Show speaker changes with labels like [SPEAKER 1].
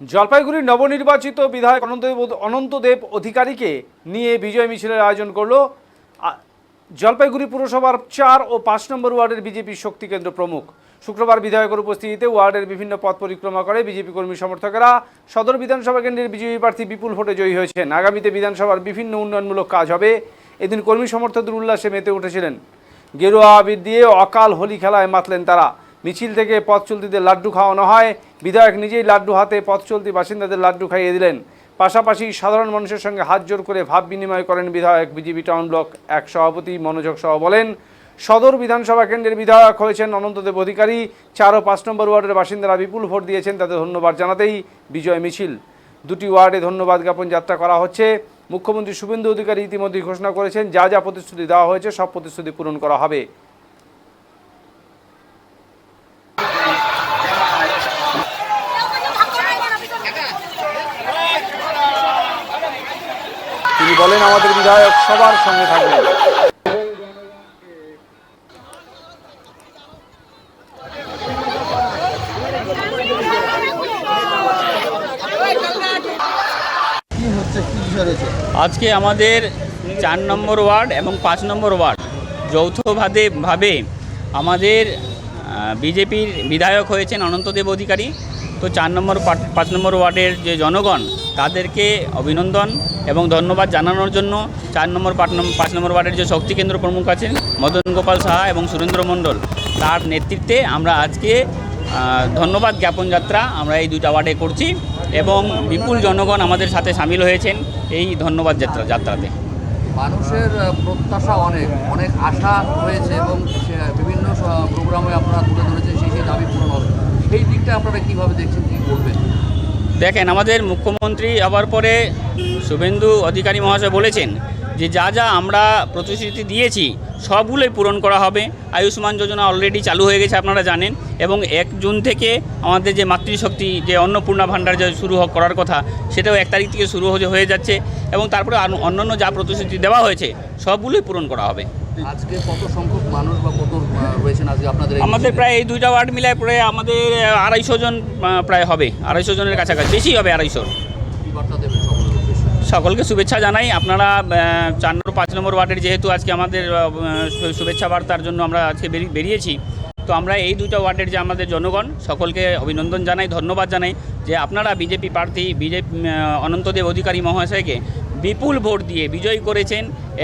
[SPEAKER 1] জলপাইগুড়ির নবনির্বাচিত বিধায়ক অনন্তদেব অধিকারীকে নিয়ে বিজয় মিছিলের আয়োজন করল জলপাইগুড়ি পুরসভার 4 ও 5 নম্বর ওয়ার্ডের বিজেপি শক্তি কেন্দ্র প্রমুখ। শুক্রবার বিধায়কের উপস্থিতিতে ওয়ার্ডের বিভিন্ন পথ পরিক্রমা করে বিজেপি কর্মী সমর্থকেরা সদর বিধানসভা কেন্দ্রের বিজয়ী প্রার্থী বিপুল ভোটে জয়ী হয়েছেন। আগামীতে বিধানসভার বিভিন্ন উন্নয়নমূলক কাজ হবে। এদিন কর্মী সমর্থকদের উল্লাসে মেতে উঠেছিলেন। গেরুয়া আবির দিয়ে অকাল হোলি খেলায় মাতলেন তারা। মিছিল থেকে পথ চলতিদের লাড্ডু খাওয়ানো হয়। বিধায়ক নিজেই লাড্ডু হাতে পথ চলতি বাসিন্দাদের লাড্ডু খাইয়ে দিলেন। পাশাপাশি সাধারণ মানুষের সঙ্গে হাত জোড় করে ভাব বিনিময় করেন বিধায়ক। বিজেপি টাউন ব্লক 1 সভাপতি মনোযোগ সহ বলেন, সদর বিধানসভা কেন্দ্রের বিধায়ক হয়েছেন অনন্তদেব অধিকারী। 4 ও 5 নম্বর ওয়ার্ডের বাসিন্দারা বিপুল ভোট দিয়েছেন, তাদের ধন্যবাদ জানাতেই বিজয় মিছিল। দুটি ওয়ার্ডে ধন্যবাদ জ্ঞাপন যাত্রা করা হচ্ছে। মুখ্যমন্ত্রী শুভেন্দু অধিকারী ইতিমধ্যেই ঘোষণা করেছেন, যা যা প্রতিশ্রুতি দেওয়া হয়েছে সব প্রতিশ্রুতি পূরণ করা হবে। তিনি বলেন, আমাদের বিধায়ক সবার সঙ্গে থাকবেন।
[SPEAKER 2] আজকে আমাদের 4 নম্বর ওয়ার্ড এবং 5 নম্বর ওয়ার্ড যৌথভাবে আমাদের বিজেপির বিধায়ক হয়েছেন অনন্তদেব অধিকারী। তো 4 নম্বর 5 নম্বর ওয়ার্ডের যে জনগণ, তাদেরকে অভিনন্দন এবং ধন্যবাদ জানানোর জন্য 4 নম্বর 5 নম্বর ওয়ার্ডের যে শক্তি কেন্দ্র প্রমুখ আছেন মদন গোপাল সাহা এবং সুরেন্দ্র মণ্ডল, তার নেতৃত্বে আমরা আজকে ধন্যবাদ জ্ঞাপন যাত্রা আমরা এই দুইটা ওয়ার্ডে করছি এবং বিপুল জনগণ আমাদের সাথে সামিল হয়েছেন এই ধন্যবাদ যাত্রাতে।
[SPEAKER 3] মানুষের প্রত্যাশা অনেক আশা রয়েছে এবং বিভিন্ন প্রোগ্রামে আপনারা তুলে ধরেছেন, সেই দাবি পূরণ হবে। সেই দিকটা আপনারা কীভাবে দেখছেন, কী করবেন?
[SPEAKER 2] দেখেন, আমাদের মুখ্যমন্ত্রী হওয়ার পরে শুভেন্দু অধিকারী মহাশয় বলেছেন যে যা যা আমরা প্রতিশ্রুতি দিয়েছি সবগুলোই পূরণ করা হবে। আয়ুষ্মান যোজনা অলরেডি চালু হয়ে গেছে, আপনারা জানেন, এবং 1 জুন থেকে আমাদের যে মাতৃশক্তি যে অন্নপূর্ণা ভাণ্ডার যে শুরু করার কথা, সেটাও 1 তারিখ থেকে শুরু হয়ে যাচ্ছে এবং তারপরে অন্যান্য যা প্রতিশ্রুতি দেওয়া হয়েছে সবগুলোই পূরণ করা হবে।
[SPEAKER 3] আজকে কত সংখ্যক মানুষ বা কত রয়েছেন আজকে আপনাদের?
[SPEAKER 2] আমাদের প্রায় এই দুইটা ওয়ার্ড মিলায় প্রায় আমাদের 250 জন প্রায় হবে, 250 জনের কাছাকাছি, বেশি হবে 250। সকলকে শুভেচ্ছা জানাই। আপনারা 4 নম্বর 5 নম্বর ওয়ার্ডের যেহেতু আজকে আমাদের শুভেচ্ছা বার্তার জন্য আমরা আজকে বেরিয়েছি, তো আমরা এই দুইটা ওয়ার্ডের যে আমাদের জনগণ সকলকে অভিনন্দন জানাই, ধন্যবাদ জানাই যে আপনারা বিজেপি প্রার্থী অনন্তদেব অধিকারী মহাশয়কে বিপুল ভোট দিয়ে বিজয়ী করেছেন।